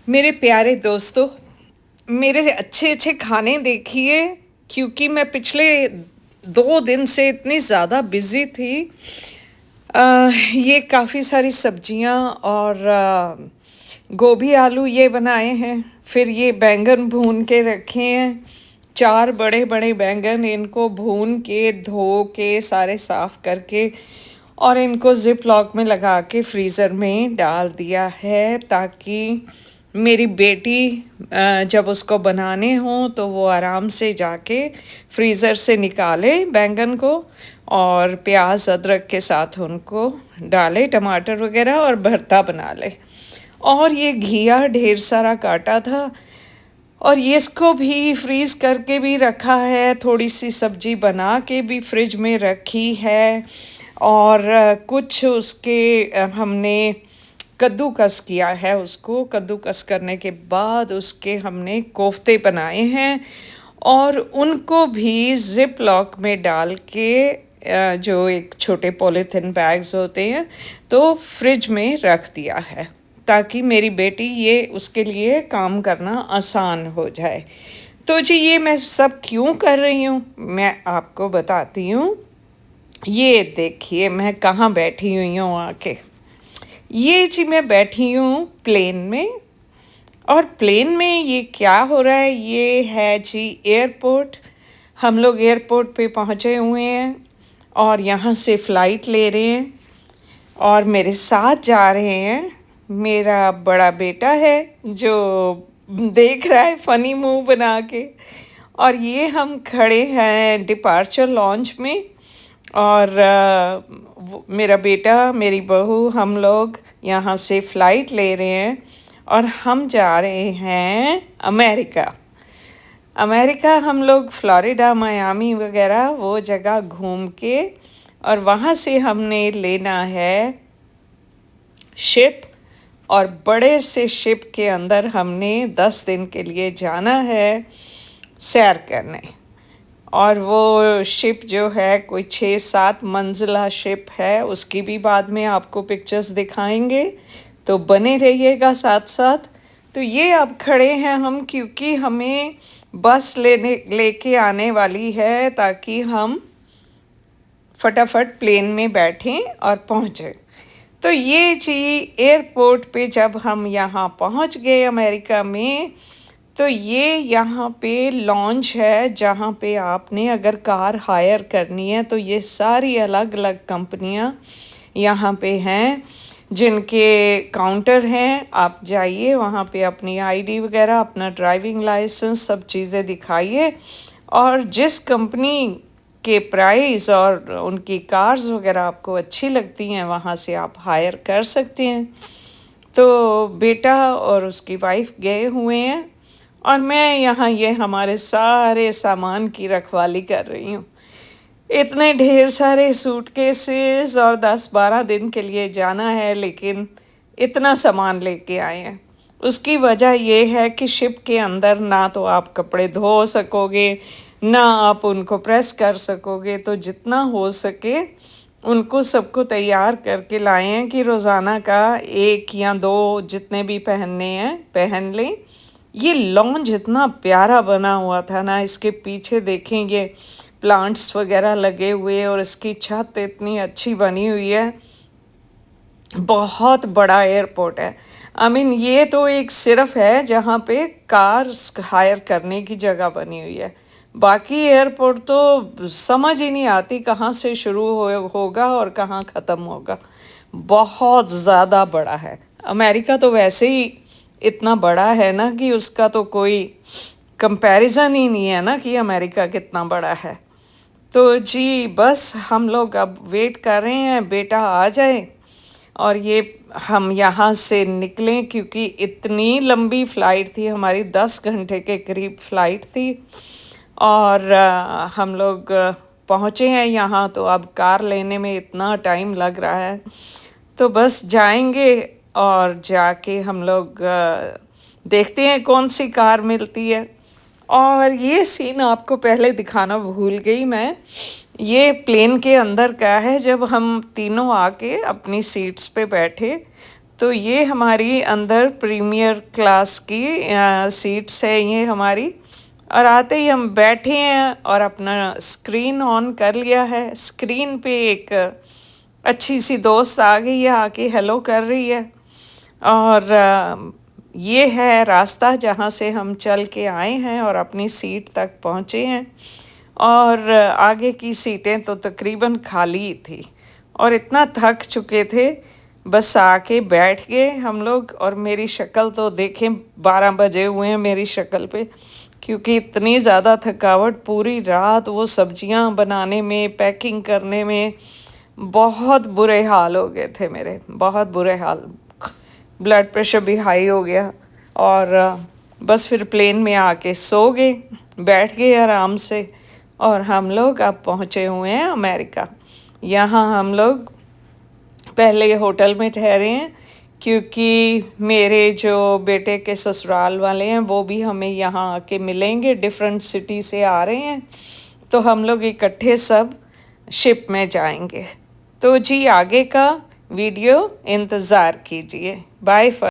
मेरे प्यारे दोस्तों, मेरे अच्छे अच्छे खाने देखिए। क्योंकि मैं पिछले 2 दिन से इतनी ज़्यादा बिज़ी थी। ये काफ़ी सारी सब्जियां और गोभी आलू ये बनाए हैं। फिर ये बैंगन भून के रखे हैं। 4 बड़े बड़े बैंगन, इनको भून के धो के सारे साफ़ करके और इनको ज़िप लॉक में लगा के फ्रीज़र में डाल दिया है, ताकि मेरी बेटी जब उसको बनाने हों तो वो आराम से जाके फ्रीज़र से निकाले बैंगन को और प्याज अदरक के साथ उनको डाले, टमाटर वगैरह, और भरता बना ले। और ये घिया ढेर सारा काटा था और ये इसको भी फ्रीज़ करके भी रखा है, थोड़ी सी सब्जी बना के भी फ्रिज में रखी है। और कुछ उसके हमने कद्दूकस किया है। उसको कद्दूकस करने के बाद उसके हमने कोफ्ते बनाए हैं और उनको भी ज़िप लॉक में डाल के जो एक छोटे पॉलीथिन बैग्स होते हैं तो फ्रिज में रख दिया है, ताकि मेरी बेटी ये उसके लिए काम करना आसान हो जाए। तो जी ये मैं सब क्यों कर रही हूँ मैं आपको बताती हूँ। ये देखिए मैं कहाँ बैठी हुई हूँ आके। ये जी मैं बैठी हूँ प्लेन में। और प्लेन में ये क्या हो रहा है, ये है जी एयरपोर्ट। हम लोग एयरपोर्ट पे पहुँचे हुए हैं और यहाँ से फ़्लाइट ले रहे हैं और मेरे साथ जा रहे हैं मेरा बड़ा बेटा है, जो देख रहा है फ़नी मुंह बना के। और ये हम खड़े हैं डिपार्चर लॉन्च में। और मेरा बेटा, मेरी बहू, हम लोग यहाँ से फ़्लाइट ले रहे हैं और हम जा रहे हैं अमेरिका। अमेरिका हम लोग फ्लोरिडा, मियामी वगैरह वो जगह घूम के, और वहाँ से हमने लेना है शिप। और बड़े से शिप के अंदर हमने 10 दिन के लिए जाना है सैर करने। और वो शिप जो है कोई 6-7 मंजिला शिप है, उसकी भी बाद में आपको पिक्चर्स दिखाएंगे, तो बने रहिएगा साथ साथ। तो ये अब खड़े हैं हम, क्योंकि हमें बस लेके आने वाली है, ताकि हम फटाफट प्लेन में बैठें और पहुँचें। तो ये जी एयरपोर्ट पे जब हम यहाँ पहुँच गए अमेरिका में, तो ये यहाँ पे लॉन्च है, जहाँ पे आपने अगर कार हायर करनी है तो ये सारी अलग अलग कंपनियाँ यहाँ पे हैं, जिनके काउंटर हैं। आप जाइए वहाँ पे अपनी आईडी वगैरह, अपना ड्राइविंग लाइसेंस, सब चीज़ें दिखाइए और जिस कंपनी के प्राइस और उनकी कार्स वगैरह आपको अच्छी लगती हैं वहाँ से आप हायर कर सकते हैं। तो बेटा और उसकी वाइफ गए हुए हैं और मैं यहाँ ये हमारे सारे सामान की रखवाली कर रही हूँ। इतने ढेर सारे सूटकेसेस और 10-12 दिन के लिए जाना है, लेकिन इतना सामान लेके आए हैं। उसकी वजह ये है कि शिप के अंदर ना तो आप कपड़े धो सकोगे, ना आप उनको प्रेस कर सकोगे। तो जितना हो सके उनको सबको तैयार करके लाए हैं कि रोज़ाना का 1 या 2 जितने भी पहनने हैं पहन लें। ये लॉन्च इतना प्यारा बना हुआ था ना, इसके पीछे देखेंगे प्लांट्स वगैरह लगे हुए और इसकी छत इतनी अच्छी बनी हुई है। बहुत बड़ा एयरपोर्ट है। आई मीन ये तो एक सिर्फ है जहाँ पे कार्स हायर करने की जगह बनी हुई है। बाकी एयरपोर्ट तो समझ ही नहीं आती कहाँ से शुरू होगा और कहाँ ख़त्म होगा। बहुत ज़्यादा बड़ा है। अमेरिका तो वैसे ही इतना बड़ा है ना कि उसका तो कोई कंपैरिजन ही नहीं है ना कि अमेरिका कितना बड़ा है। तो जी बस हम लोग अब वेट कर रहे हैं बेटा आ जाए और ये हम यहाँ से निकलें, क्योंकि इतनी लंबी फ़्लाइट थी हमारी, 10 घंटे के करीब फ़्लाइट थी। और हम लोग पहुँचे हैं यहाँ, तो अब कार लेने में इतना टाइम लग रहा है। तो बस जाएंगे और जाके हम लोग देखते हैं कौन सी कार मिलती है। और ये सीन आपको पहले दिखाना भूल गई मैं। ये प्लेन के अंदर का है, जब हम तीनों आके अपनी सीट्स पे बैठे तो ये हमारी अंदर प्रीमियर क्लास की सीट्स है ये हमारी। और आते ही हम बैठे हैं और अपना स्क्रीन ऑन कर लिया है। स्क्रीन पे एक अच्छी सी दोस्त आ गई है, आके हेलो कर रही है। और ये है रास्ता जहाँ से हम चल के आए हैं और अपनी सीट तक पहुँचे हैं। और आगे की सीटें तो तकरीबन खाली ही थी और इतना थक चुके थे, बस आके बैठ गए हम लोग। और मेरी शक्ल तो देखें, 12 बजे हुए हैं मेरी शक्ल पे, क्योंकि इतनी ज़्यादा थकावट, पूरी रात वो सब्जियां बनाने में, पैकिंग करने में बहुत बुरे हाल हो गए थे मेरे, बहुत बुरे हाल। ब्लड प्रेशर भी हाई हो गया। और बस फिर प्लेन में आके सो गए, बैठ गए आराम से। और हम लोग अब पहुँचे हुए हैं अमेरिका। यहाँ हम लोग पहले होटल में ठहरे हैं, क्योंकि मेरे जो बेटे के ससुराल वाले हैं वो भी हमें यहाँ आके मिलेंगे, डिफरेंट सिटी से आ रहे हैं, तो हम लोग इकट्ठे सब शिप में जाएंगे। तो जी आगे का वीडियो इंतज़ार कीजिए। बाय।